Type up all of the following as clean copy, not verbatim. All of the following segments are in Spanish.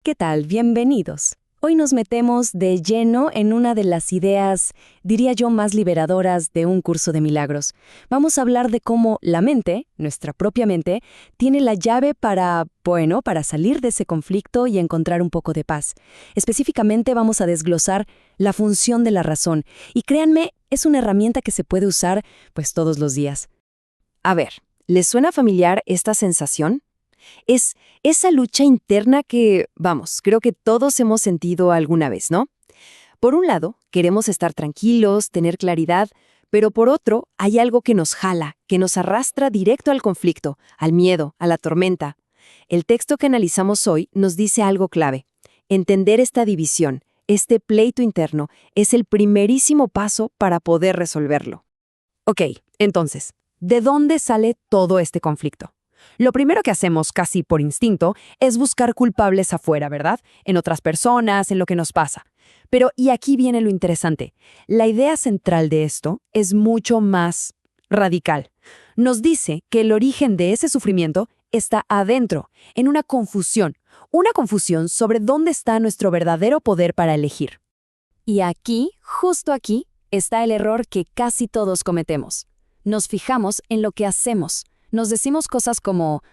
¿Qué tal? Bienvenidos. Hoy nos metemos de lleno en una de las ideas, diría yo, más liberadoras de un curso de milagros. Vamos a hablar de cómo la mente, nuestra propia mente, tiene la llave para salir de ese conflicto y encontrar un poco de paz. Específicamente vamos a desglosar la función de la razón. Y créanme, es una herramienta que se puede usar, pues, todos los días. A ver, ¿les suena familiar esta sensación? Es esa lucha interna que, vamos, creo que todos hemos sentido alguna vez, ¿no? Por un lado, queremos estar tranquilos, tener claridad, pero por otro, hay algo que nos jala, que nos arrastra directo al conflicto, al miedo, a la tormenta. El texto que analizamos hoy nos dice algo clave. Entender esta división, este pleito interno, es el primerísimo paso para poder resolverlo. Ok, entonces, ¿de dónde sale todo este conflicto? Lo primero que hacemos, casi por instinto, es buscar culpables afuera, ¿verdad? En otras personas, en lo que nos pasa. Pero, y aquí viene lo interesante, la idea central de esto es mucho más radical. Nos dice que el origen de ese sufrimiento está adentro, en una confusión sobre dónde está nuestro verdadero poder para elegir. Y aquí, justo aquí, está el error que casi todos cometemos. Nos fijamos en lo que hacemos. Nos decimos cosas como,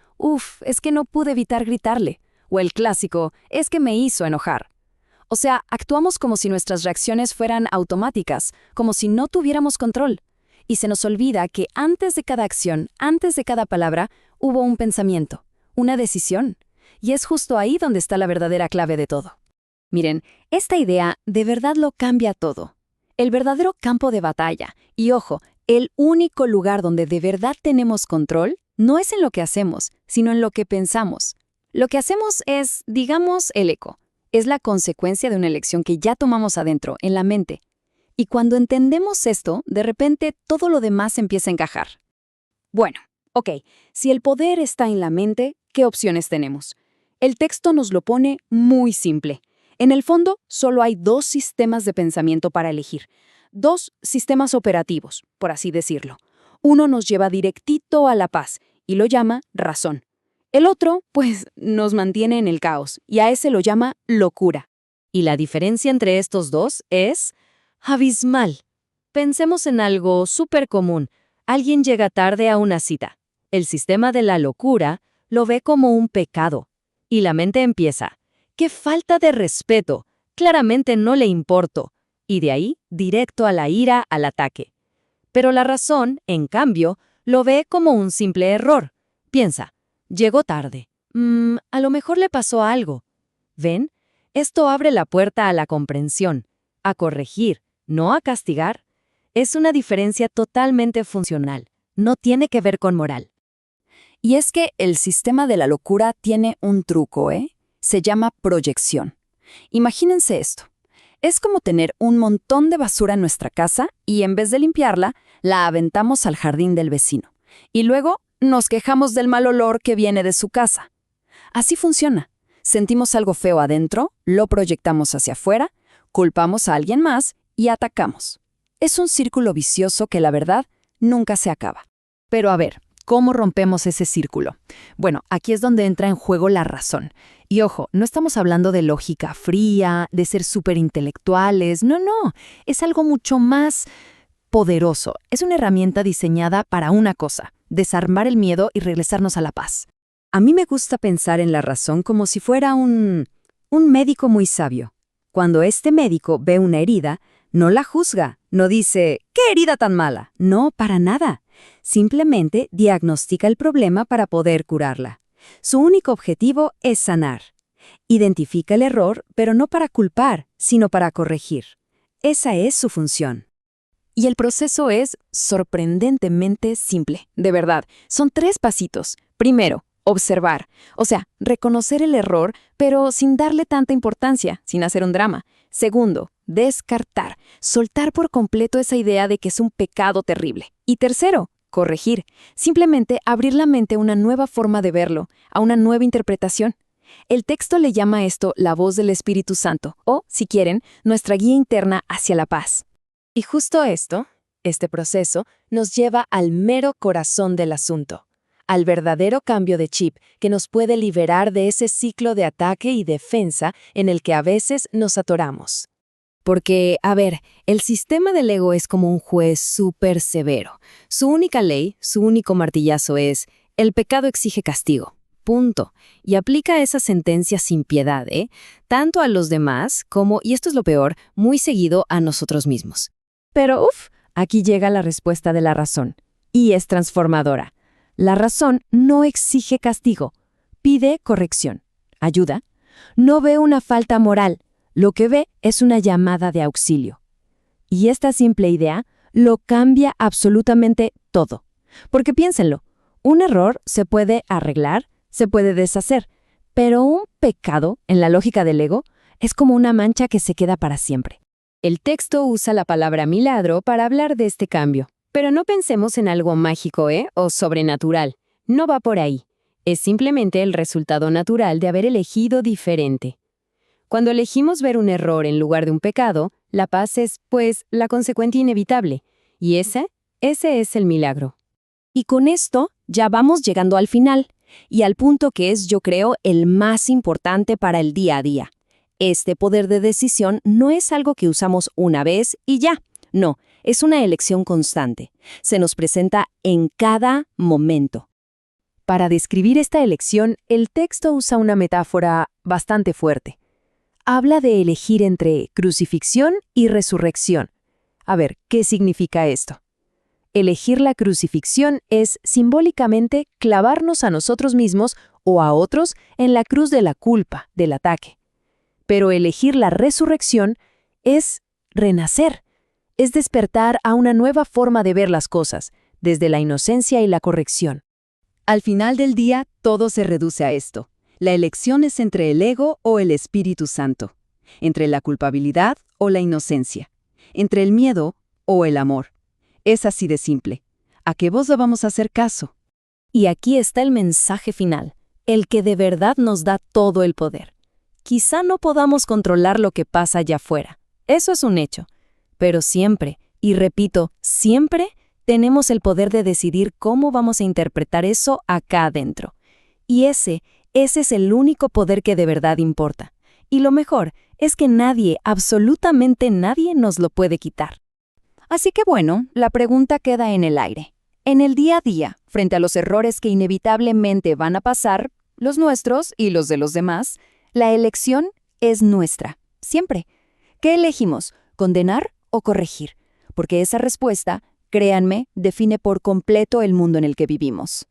es que no pude evitar gritarle, o el clásico, es que me hizo enojar. O sea, actuamos como si nuestras reacciones fueran automáticas, como si no tuviéramos control. Y se nos olvida que antes de cada acción, antes de cada palabra, hubo un pensamiento, una decisión. Y es justo ahí donde está la verdadera clave de todo. Miren, esta idea de verdad lo cambia todo. El verdadero campo de batalla, y ojo, el único lugar donde de verdad tenemos control no es en lo que hacemos, sino en lo que pensamos. Lo que hacemos es, digamos, el eco. Es la consecuencia de una elección que ya tomamos adentro, en la mente. Y cuando entendemos esto, de repente todo lo demás empieza a encajar. Bueno, ok, si el poder está en la mente, ¿qué opciones tenemos? El texto nos lo pone muy simple. En el fondo, solo hay dos sistemas de pensamiento para elegir. Dos sistemas operativos, por así decirlo. Uno nos lleva directito a la paz y lo llama razón. El otro, pues, nos mantiene en el caos y a ese lo llama locura. Y la diferencia entre estos dos es abismal. Pensemos en algo súper común. Alguien llega tarde a una cita. El sistema de la locura lo ve como un pecado. Y la mente empieza, ¡qué falta de respeto! Claramente no le importo. Y de ahí, directo a la ira, al ataque. Pero la razón, en cambio, lo ve como un simple error. Piensa, llegó tarde. A lo mejor le pasó algo. ¿Ven? Esto abre la puerta a la comprensión, a corregir, no a castigar. Es una diferencia totalmente funcional. No tiene que ver con moral. Y es que el sistema de la locura tiene un truco, ¿eh? Se llama proyección. Imagínense esto. Es como tener un montón de basura en nuestra casa y en vez de limpiarla, la aventamos al jardín del vecino. Y luego nos quejamos del mal olor que viene de su casa. Así funciona. Sentimos algo feo adentro, lo proyectamos hacia afuera, culpamos a alguien más y atacamos. Es un círculo vicioso que la verdad nunca se acaba. Pero a ver, ¿cómo rompemos ese círculo? Bueno, aquí es donde entra en juego la razón. Y ojo, no estamos hablando de lógica fría, de ser súper intelectuales, no, es algo mucho más poderoso. Es una herramienta diseñada para una cosa, desarmar el miedo y regresarnos a la paz. A mí me gusta pensar en la razón como si fuera un médico muy sabio. Cuando este médico ve una herida, no la juzga, no dice, ¡qué herida tan mala! No, para nada. Simplemente diagnostica el problema para poder curarla. Su único objetivo es sanar. Identifica el error, pero no para culpar, sino para corregir. Esa es su función. Y el proceso es sorprendentemente simple, de verdad. Son 3 pasitos. Primero, observar, o sea, reconocer el error, pero sin darle tanta importancia, sin hacer un drama. Segundo, descartar, soltar por completo esa idea de que es un pecado terrible. Y tercero, corregir, simplemente abrir la mente a una nueva forma de verlo, a una nueva interpretación. El texto le llama a esto la voz del Espíritu Santo, o, si quieren, nuestra guía interna hacia la paz. Y justo este proceso, nos lleva al mero corazón del asunto, al verdadero cambio de chip que nos puede liberar de ese ciclo de ataque y defensa en el que a veces nos atoramos. Porque, a ver, el sistema del ego es como un juez súper severo. Su única ley, su único martillazo es: el pecado exige castigo. Punto. Y aplica esa sentencia sin piedad, tanto a los demás como, y esto es lo peor, muy seguido a nosotros mismos. Pero, aquí llega la respuesta de la razón. Y es transformadora. La razón no exige castigo, pide corrección, ayuda. No ve una falta moral, lo que ve es una llamada de auxilio. Y esta simple idea lo cambia absolutamente todo. Porque piénsenlo, un error se puede arreglar, se puede deshacer, pero un pecado, en la lógica del ego, es como una mancha que se queda para siempre. El texto usa la palabra milagro para hablar de este cambio. Pero no pensemos en algo mágico, o sobrenatural. No va por ahí. Es simplemente el resultado natural de haber elegido diferente. Cuando elegimos ver un error en lugar de un pecado, la paz es, pues, la consecuencia inevitable. Y ese es el milagro. Y con esto ya vamos llegando al final, y al punto que es, yo creo, el más importante para el día a día. Este poder de decisión no es algo que usamos una vez y ya. No, es una elección constante. Se nos presenta en cada momento. Para describir esta elección, el texto usa una metáfora bastante fuerte. Habla de elegir entre crucifixión y resurrección. A ver, ¿qué significa esto? Elegir la crucifixión es simbólicamente clavarnos a nosotros mismos o a otros en la cruz de la culpa, del ataque. Pero elegir la resurrección es renacer. Es despertar a una nueva forma de ver las cosas, desde la inocencia y la corrección. Al final del día, todo se reduce a esto. La elección es entre el ego o el Espíritu Santo, entre la culpabilidad o la inocencia, entre el miedo o el amor. Es así de simple. ¿A qué voz le vamos a hacer caso? Y aquí está el mensaje final, el que de verdad nos da todo el poder. Quizá no podamos controlar lo que pasa allá afuera. Eso es un hecho. Pero siempre, y repito, siempre, tenemos el poder de decidir cómo vamos a interpretar eso acá adentro. Y ese es el único poder que de verdad importa. Y lo mejor es que nadie, absolutamente nadie, nos lo puede quitar. Así que bueno, la pregunta queda en el aire. En el día a día, frente a los errores que inevitablemente van a pasar, los nuestros y los de los demás, la elección es nuestra, siempre. ¿Qué elegimos? ¿Condenar o corregir? Porque esa respuesta, créanme, define por completo el mundo en el que vivimos.